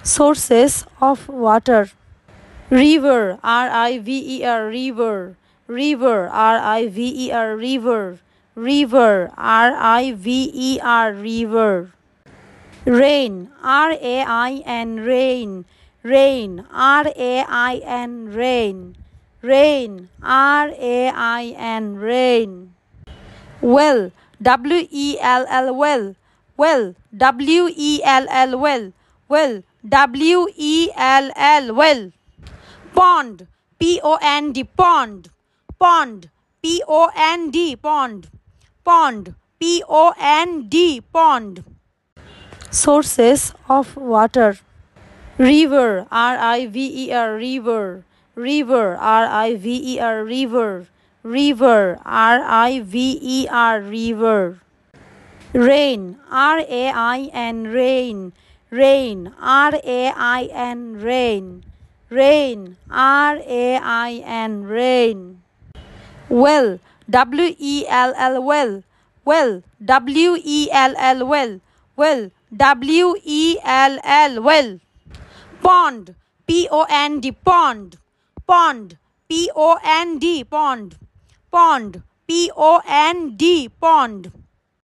Sources of water. River, R-I-V-E-R, river. River, R-I-V-E-R, river. River, R-I-V-E-R, river. Rain, R-A-I-N, rain. Rain, R-A-I-N, rain. Rain, R-A-I-N, rain. Well, W-E-L-L, well. Well, W-E-L-L, well. Well, W-E-L-L, well. Pond, P-O-N-D, pond. Pond, P-O-N-D, pond. Pond, P-O-N-D, pond. Sources of water. River, R-I-V-E-R, river. River, R-I-V-E-R, river. River, R-I-V-E-R, river. Rain, R-A-I-N, rain. Rain, R-A-I-N, rain. Rain, R-A-I-N, rain. Well, W-E-L-L, well. Well, W-E-L-L, well. Well, W-E-L-L, well. Pond, P-O-N-D, pond. Pond, P-O-N-D, pond. Pond, P-O-N-D, pond.